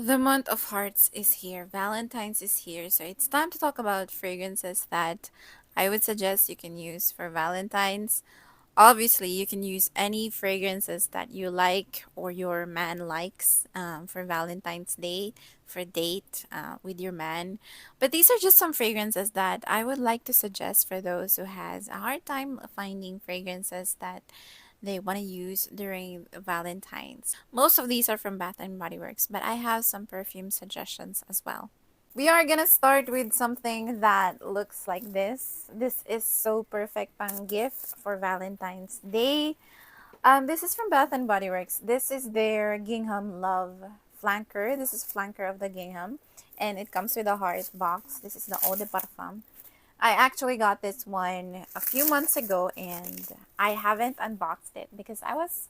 The month of hearts is here. Valentine's is here. So it's time to talk about fragrances that I would suggest you can use for Valentine's. Obviously, you can use any fragrances that you like or your man likes for Valentine's Day, for date with your man. But these are just some fragrances that I would like to suggest for those who has a hard time finding fragrances that they want to use during Valentine's. Most of these are from Bath and Body Works, but I have some perfume suggestions as well. We are gonna start with something that looks like this. This is so perfect pang gift for Valentine's Day. This is from Bath and Body Works. This is their Gingham Love Flanker. This is Flanker of the Gingham, and it comes with a heart box. This is the Eau de Parfum. I actually got this one a few months ago, and I haven't unboxed it because I was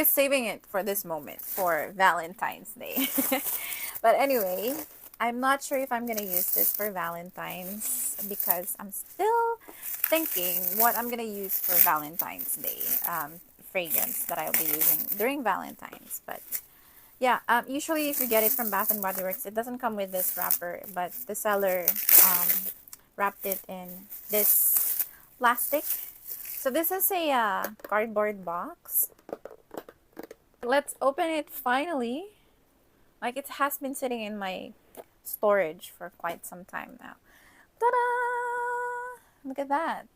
saving it for this moment for Valentine's Day. But anyway, I'm not sure if I'm gonna use this for Valentine's because I'm still thinking what I'm gonna use for Valentine's Day fragrance that I'll be using during Valentine's. But yeah, usually if you get it from Bath and Body Works, it doesn't come with this wrapper, but the seller um, wrapped it in this plastic. So this is a cardboard box. Let's open it finally. Like, it has been sitting in my storage for quite some time now. Ta-da! Look at that.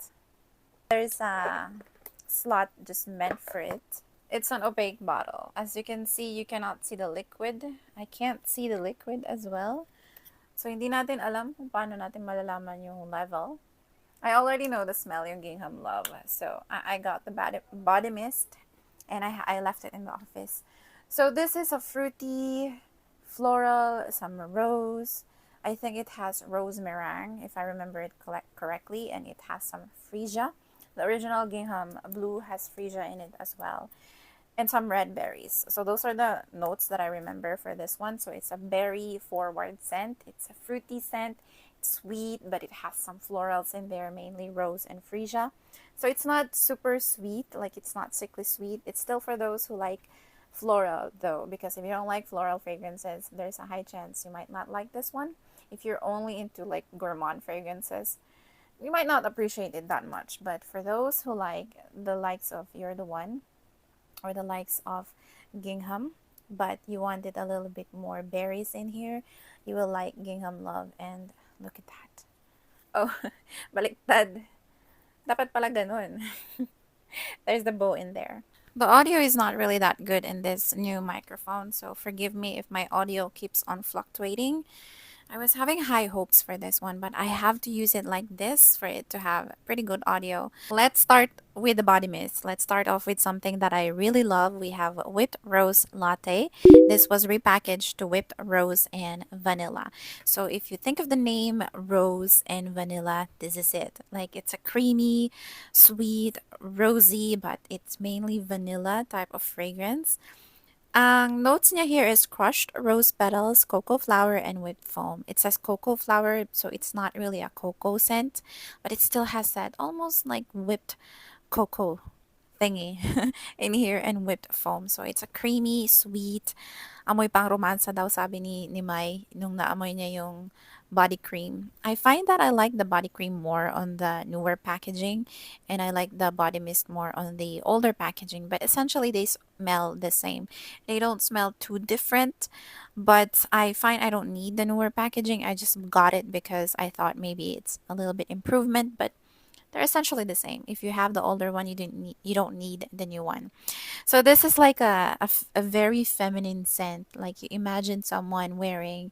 There's a slot just meant for it. It's an opaque bottle. As you can see, you cannot see the liquid. I can't see the liquid as well. So, hindi natin alam kung paano natin malalaman yung level. I already know the smell, yung Gingham Love. So, I got the body mist, and I left it in the office. So, this is a fruity, floral, some rose. I think it has rose meringue, if I remember it correctly, and it has some freesia. The original Gingham Blue has freesia in it as well, and some red berries. So those are the notes that I remember for this one. So it's a berry forward scent. It's a fruity scent. It's sweet, but it has some florals in there, mainly rose and freesia. So it's not super sweet, like it's not sickly sweet. It's still for those who like floral though, because if you don't like floral fragrances, there's a high chance you might not like this one. If you're only into like gourmand fragrances, you might not appreciate it that much. But for those who like the likes of You're the One, or the likes of Gingham, but you wanted a little bit more berries in here, you will like Gingham Love. And look at that. Oh, baliktad. Dapat pala ganun. There's the bow in there. The audio is not really that good in this new microphone, so forgive me if my audio keeps on fluctuating. I was having high hopes for this one, but I have to use it like this for it to have pretty good audio. Let's start with the body mist. Let's start off with something that I really love. We have Whipped Rose Latte. This was repackaged to Whipped Rose and Vanilla. So if you think of the name Rose and Vanilla, this is it. Like, it's a creamy, sweet, rosy, but it's mainly vanilla type of fragrance. Ang notes niya here is crushed rose petals, cocoa flower, and whipped foam. It says cocoa flower, so it's not really a cocoa scent, but it still has that almost like whipped cocoa thingy in here, and whipped foam. So it's a creamy, sweet, amoy pang romansa daw, sabi ni Mai nung naamoy niya yung body cream. I find that I like the body cream more on the newer packaging, and I like the body mist more on the older packaging, but essentially they smell the same. They don't smell too different, but I find I don't need the newer packaging. I just got it because I thought maybe it's a little bit improvement, but they're essentially the same. If you have the older one, you don't need the new one. So this is like a very feminine scent. Like, you imagine someone wearing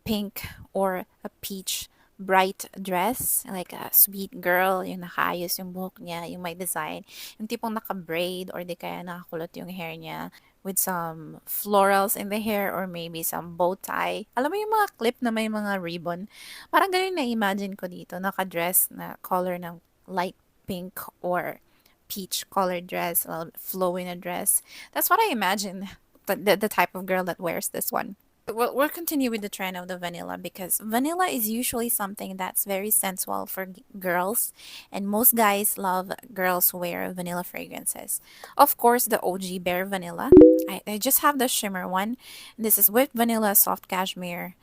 pink or a peach bright dress, like a sweet girl, yung nakaayos yung buhok niya, yung may design, yung tipong naka-braid or di kaya nakakulot yung hair niya with some florals in the hair or maybe some bow tie. Alam mo yung mga clip na may mga ribbon? Parang ganun na imagine ko dito, naka-dress na color ng light pink or peach colored dress, a flowing a dress. That's what I imagine the type of girl that wears this one. Well, we'll continue with the trend of the vanilla because vanilla is usually something that's very sensual for girls, and most guys love girls who wear vanilla fragrances. Of course, the OG Bare Vanilla. I just have the shimmer one. This is with vanilla, soft cashmere,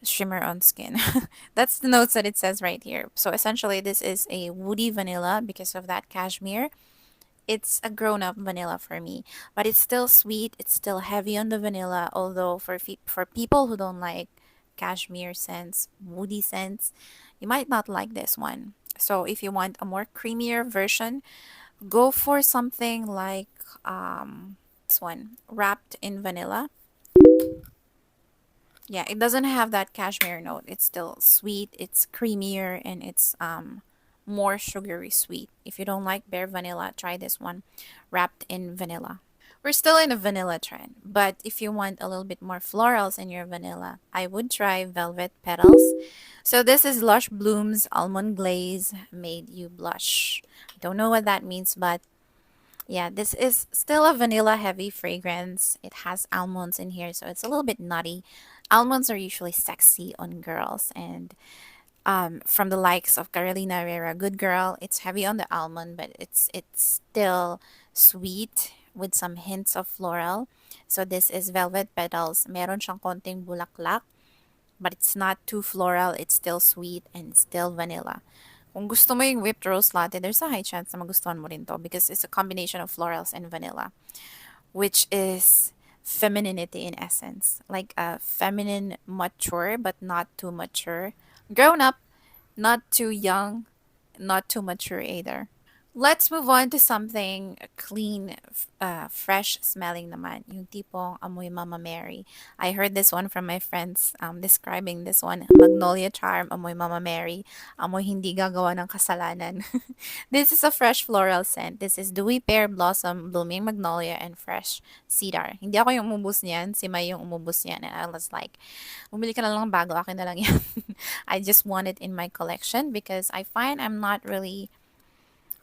shimmer on skin. That's the notes that it says right here. So essentially, this is a woody vanilla because of that cashmere. It's a grown-up vanilla for me, but it's still sweet. It's still heavy on the vanilla. Although for people who don't like cashmere scents, woody scents, you might not like this one. So if you want a more creamier version, go for something like this one, wrapped in vanilla. Yeah, it doesn't have that cashmere note. It's still sweet, it's creamier, and it's more sugary sweet. If you don't like bare vanilla, try this one, wrapped in vanilla. We're still in a vanilla trend, but if you want a little bit more florals in your vanilla, I would try Velvet Petals. So this is Lush Bloom's Almond Glaze Made You Blush. I don't know what that means, but yeah, this is still a vanilla heavy fragrance. It has almonds in here, so it's a little bit nutty. Almonds are usually sexy on girls, and from the likes of Carolina Herrera, Good Girl, it's heavy on the almond, but it's still sweet with some hints of floral. So this is Velvet Petals. Meron siyang konting bulaklak, but it's not too floral. It's still sweet and still vanilla. Kung gusto mo yung whipped rose latte, there's a high chance na magustuhan mo rin to because it's a combination of florals and vanilla, which is femininity in essence. Like a feminine mature, but not too mature. Grown up, not too young, not too mature either. Let's move on to something clean, fresh smelling naman. Yung tipong amoy Mama Mary. I heard this one from my friends describing this one. Magnolia Charm, amoy Mama Mary. Amoy hindi gagawa ng kasalanan. This is a fresh floral scent. This is Dewy Pear Blossom, Blooming Magnolia, and Fresh Cedar. Hindi ako yung umubos niyan. Si May yung umubos niyan. And I was like, bumili ka na lang ng bago. Akin na lang yan. I just want it in my collection because I find I'm not really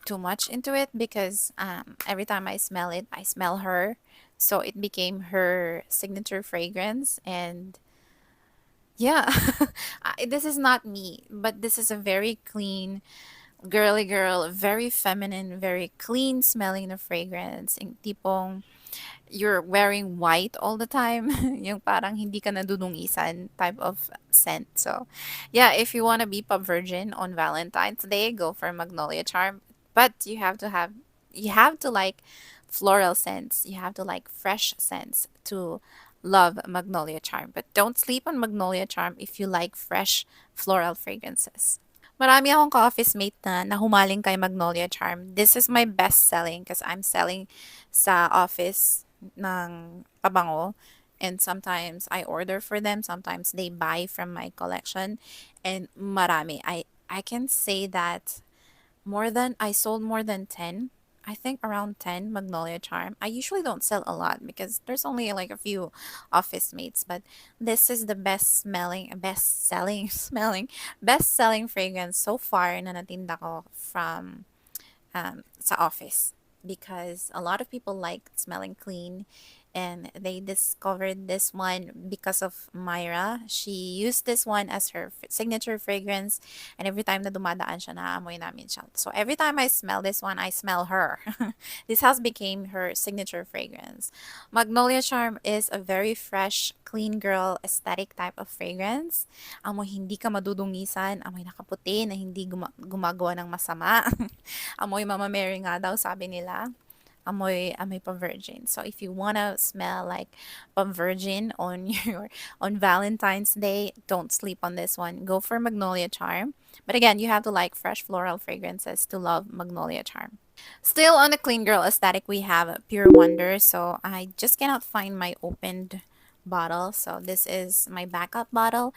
too much into it because every time I smell it, I smell her. So it became her signature fragrance. And yeah, this is not me, but this is a very clean, girly girl, very feminine, very clean smelling na fragrance. Yung tipong you're wearing white all the time. Yung parang hindi ka nadudungisan type of scent. So, yeah, if you want to be pub virgin on Valentine's Day, go for Magnolia Charm. But you have to like floral scents. You have to like fresh scents to love Magnolia Charm. But don't sleep on Magnolia Charm if you like fresh floral fragrances. Marami akong ka-office mate na nahumaling kay Magnolia Charm. This is my best selling because I'm selling sa office ng pabango. And sometimes I order for them. Sometimes they buy from my collection. And marami. I can say that I sold more than 10. I think around 10 Magnolia Charm. I usually don't sell a lot because there's only like a few office mates, but this is the best selling fragrance so far na natinda ko from sa office because a lot of people like smelling clean and they discovered this one because of Myra. She used this one as her signature fragrance and every time na dumadaan siya, naamoy namin siya. So every time I smell this one, I smell her. This has became her signature fragrance. Magnolia Charm is a very fresh, clean girl aesthetic type of fragrance. Amoy hindi ka madudungisan, amoy nakaputi na hindi gumagawa ng masama. Amoy Mama Mary nga daw sabi nila. Amoy pa virgin. So if you wanna smell like pa virgin on on Valentine's Day, don't sleep on this one. Go for Magnolia Charm. But again, you have to like fresh floral fragrances to love Magnolia Charm. Still on the clean girl aesthetic, we have Pure Wonder. So I just cannot find my opened bottle. So this is my backup bottle.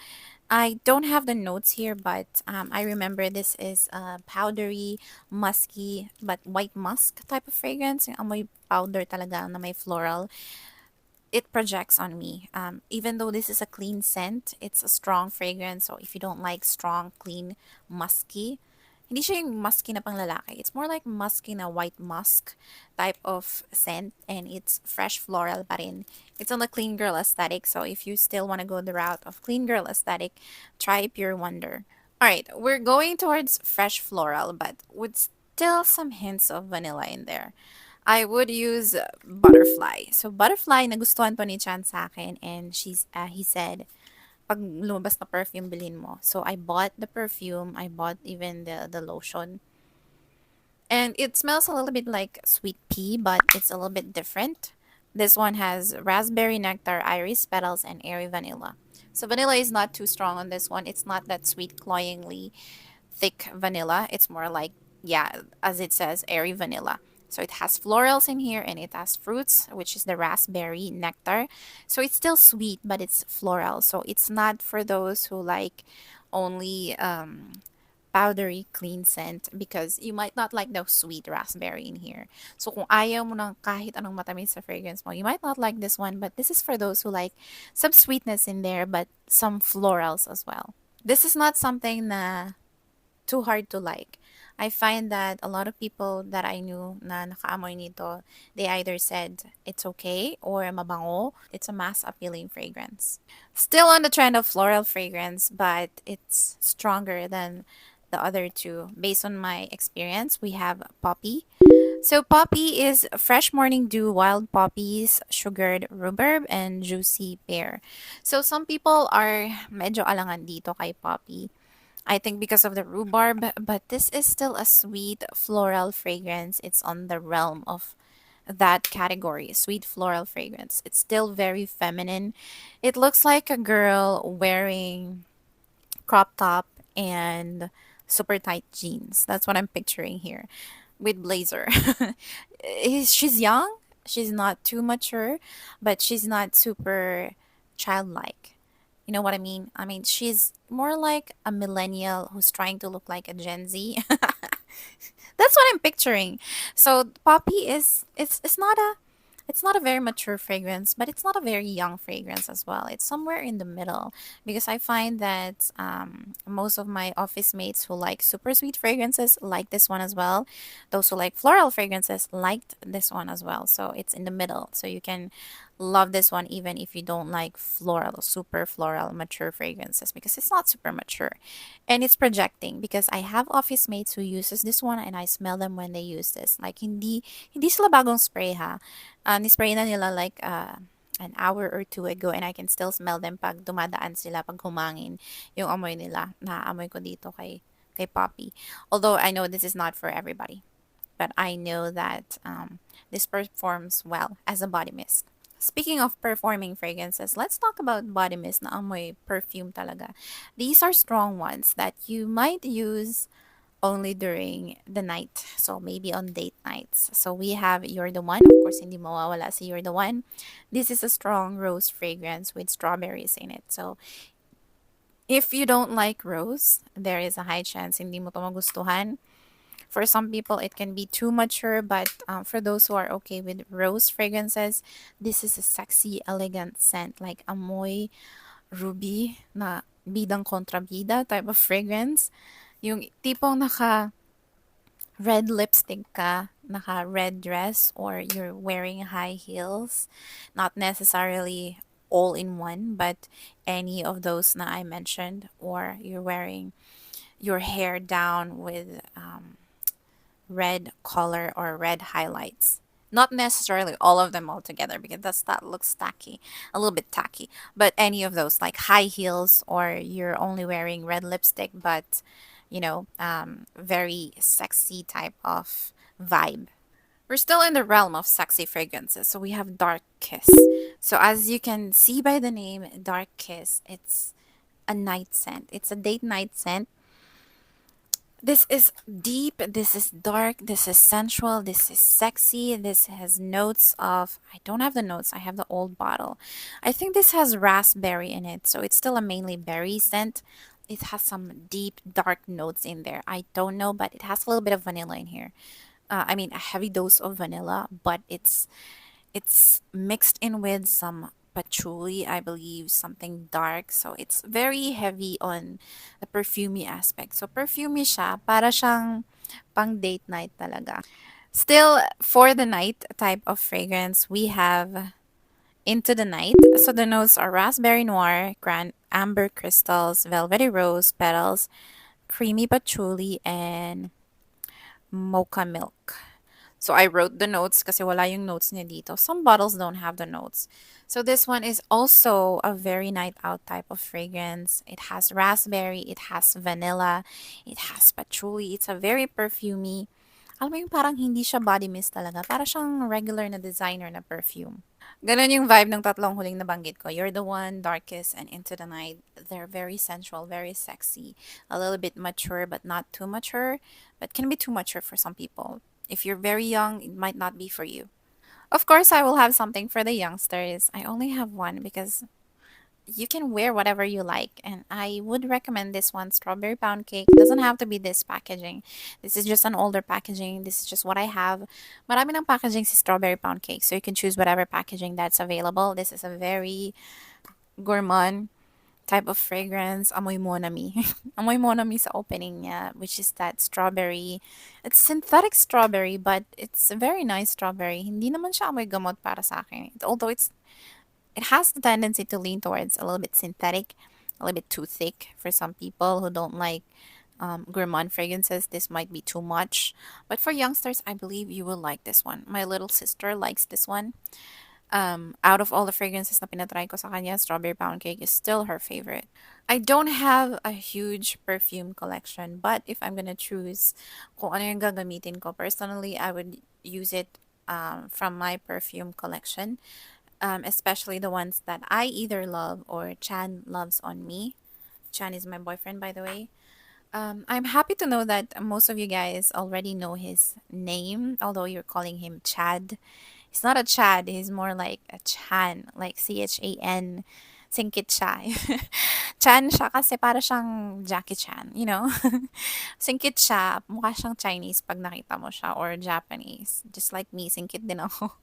I don't have the notes here, but I remember this is a powdery, musky, but white musk type of fragrance. Yung amoy powder talaga na may floral. It projects on me. Even though this is a clean scent, it's a strong fragrance. So if you don't like strong, clean, musky, Hindi siya yung musky na pang lalaki. It's more like musky na white musk type of scent, and it's fresh floral pa rin. It's on the clean girl aesthetic, so if you still want to go the route of clean girl aesthetic, try Pure Wonder. Alright, we're going towards fresh floral, but with still some hints of vanilla in there. I would use Butterfly. So Butterfly, nagustuhan to ni Chan sa akin, and he said, pag lumabas na perfume, bilhin mo. So I bought the perfume, I bought even the lotion. And it smells a little bit like sweet pea, but it's a little bit different. This one has raspberry nectar, iris petals, and airy vanilla. So vanilla is not too strong on this one. It's not that sweet, cloyingly thick vanilla. It's more like, yeah, as it says, airy vanilla. So it has florals in here, and it has fruits, which is the raspberry nectar. So it's still sweet, but it's floral. So it's not for those who like only powdery clean scent, because you might not like the sweet raspberry in here. So kung ayaw mo ng kahit anong matamis sa fragrance mo, you might not like this one, but this is for those who like some sweetness in there, but some florals as well. This is not something na too hard to like. I find that a lot of people that I knew na nakaamoy nito, they either said it's okay or mabango. It's a mass appealing fragrance. Still on the trend of floral fragrance, but it's stronger than the other two. Based on my experience, we have Poppy. So Poppy is fresh morning dew, wild poppies, sugared rhubarb, and juicy pear. So some people are medyo alangan dito kay Poppy. I think because of the rhubarb, but this is still a sweet floral fragrance. It's on the realm of that category, sweet floral fragrance. It's still very feminine. It looks like a girl wearing crop top and super tight jeans. That's what I'm picturing here with blazer. She's young. She's not too mature, but she's not super childlike. You know what I mean? I mean, she's more like a millennial who's trying to look like a Gen Z. That's what I'm picturing. So Poppy is it's not a very mature fragrance, but it's not a very young fragrance as well. It's somewhere in the middle, because I find that most of my office mates who like super sweet fragrances like this one as well. Those who like floral fragrances liked this one as well. So it's in the middle. So you can love this one even if you don't like floral, super floral, mature fragrances, because it's not super mature. And it's projecting, because I have office mates who uses this one and I smell them when they use this. Like hindi sila bagong spray ha. Ni-spray na nila like an hour or two ago, and I can still smell them pag dumadaan sila, pag humangin yung amoy nila. Naaamoy ko dito kay Poppy. Although I know this is not for everybody, but I know that this performs well as a body mist. Speaking of performing fragrances, let's talk about body mist na amoy perfume talaga. These are strong ones that you might use only during the night. So maybe on date nights. So we have You're the One. Of course, hindi mawawala si You're the One. This is a strong rose fragrance with strawberries in it. So if you don't like rose, there is a high chance hindi mo to magustuhan. For some people, it can be too mature, but for those who are okay with rose fragrances, this is a sexy, elegant scent, like amoy ruby na bidang kontrabida type of fragrance. Yung tipong naka red lipstick ka, naka red dress, or you're wearing high heels. Not necessarily all in one, but any of those na I mentioned, or you're wearing your hair down with red color or red highlights. Not necessarily all of them all together, because that looks tacky, a little bit tacky. But any of those, like high heels, or you're only wearing red lipstick, but very sexy type of vibe. We're still in the realm of sexy fragrances, so we have Dark Kiss. So as you can see by the name, Dark Kiss, it's a night scent. It's a date night scent. This is deep, this is dark, this is sensual, this is sexy, this has notes of, I don't have the notes, I have the old bottle. I think this has raspberry in it, so it's still a mainly berry scent. It has some deep, dark notes in there. I don't know, but it has a little bit of vanilla in here. A heavy dose of vanilla, but it's mixed in with some patchouli, I believe, something dark. So it's very heavy on the perfumey aspect. So perfumey siya, para siyang pang date night talaga. Still, for the night type of fragrance, we have Into the Night. So the notes are raspberry noir, grand amber crystals, velvety rose petals, creamy patchouli, and mocha milk. So I wrote the notes kasi wala yung notes niya dito. Some bottles don't have the notes. So this one is also a very night out type of fragrance. It has raspberry, it has vanilla, it has patchouli. It's a very perfumey. Alam mo yung parang hindi siya body mist talaga. Para siyang regular na designer na perfume. Ganun yung vibe ng tatlong huling nabanggit ko. You're the One, Darkest, and Into the Night. They're very sensual, very sexy. A little bit mature, but not too mature. But can be too mature for some people. If you're very young, it might not be for you. Of course, I will have something for the youngsters. I only have one because you can wear whatever you like, and I would recommend this one, Strawberry Pound Cake. It doesn't have to be this packaging. This is just an older packaging. This is just what I have. Marami ng packaging si Strawberry Pound Cake, so you can choose whatever packaging that's available. This is a very gourmand type of fragrance. Amoy Monami. Amoy Monami sa opening niya, which is that strawberry. It's synthetic strawberry, but it's a very nice strawberry. Hindi naman siya amoy gamot para sa akin. Although it has the tendency to lean towards a little bit synthetic, a little bit too thick for some people who don't like gourmand fragrances. This might be too much, but for youngsters, I believe you will like this one. My little sister likes this one. Out of all the fragrances na pinatry ko sa kanya, Strawberry Pound Cake is still her favorite. I don't have a huge perfume collection, but if I'm gonna choose kung ano yung gagamitin ko, personally, I would use it from my perfume collection. Especially the ones that I either love or Chan loves on me. Chan is my boyfriend, by the way. I'm happy to know that most of you guys already know his name, although you're calling him Chad. He's not a Chad, he's more like a Chan, like CHAN. Singkit siya. Chan siya kasi para siyang Jackie Chan, you know? Singkit siya, mukha siyang Chinese pag nakita mo siya, or Japanese. Just like me, singkit din ako.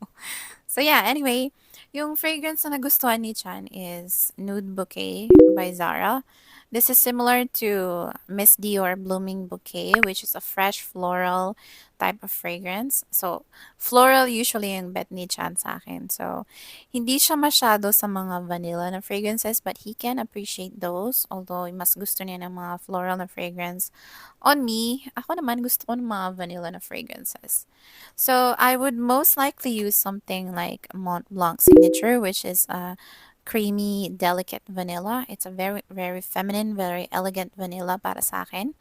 So yeah, anyway, yung fragrance na nagustuhan ni Chan is Nude Bouquet by Zara. This is similar to Miss Dior Blooming Bouquet, which is a fresh floral type of fragrance. So, floral usually yung bet ni Chan sa akin. So, hindi siya masyado sa mga vanilla na fragrances, but he can appreciate those. Although, mas gusto niya ng mga floral na fragrance. On me, ako naman gusto ko ng mga vanilla na fragrances. So, I would most likely use something like Mont Blanc Signature, which is a creamy, delicate vanilla. It's a very, very feminine, very elegant vanilla para sa akin.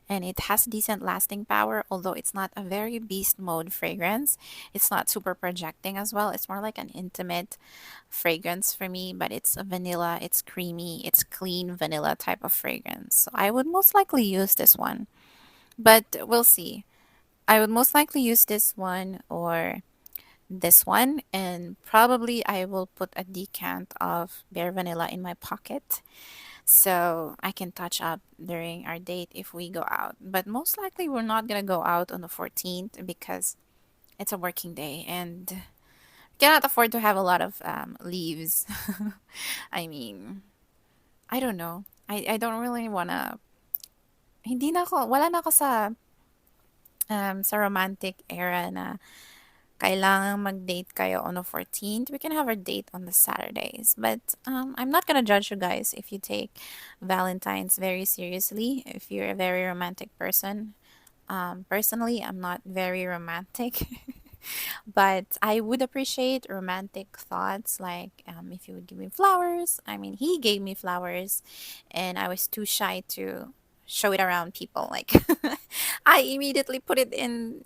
And it has decent lasting power, although it's not a very beast mode fragrance. It's not super projecting as well. It's more like an intimate fragrance for me, but it's a vanilla, it's creamy, it's clean vanilla type of fragrance. So I would most likely use this one, but we'll see. I would most likely use this one or this one, and probably I will put a decant of bare vanilla in my pocket so I can touch up during our date if we go out. But most likely we're not gonna go out on the 14th because it's a working day and cannot afford to have a lot of leaves. I mean, I don't know. I don't really wanna. Hindi na ako, wala na ako sa romantic era na kailangan mag-date kayo on the 14th. We can have our date on the Saturdays. But I'm not gonna judge you guys if you take Valentine's very seriously, if you're a very romantic person. Personally, I'm not very romantic. But I would appreciate romantic thoughts, like if you would give me flowers. I mean, he gave me flowers, and I was too shy to show it around people. Like, I immediately put it in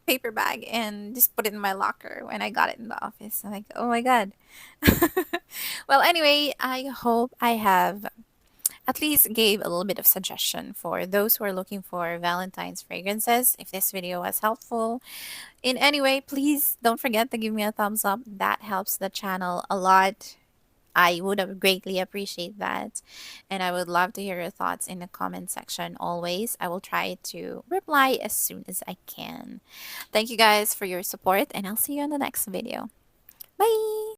paper bag and just put it in my locker when I got it in the office. I'm like, oh my god. Well, anyway, I hope I have at least gave a little bit of suggestion for those who are looking for Valentine's fragrances. If this video was helpful in any way, please don't forget to give me a thumbs up. That helps the channel a lot. I would have greatly appreciate that. And I would love to hear your thoughts in the comment section always. I will try to reply as soon as I can. Thank you guys for your support, and I'll see you in the next video. Bye!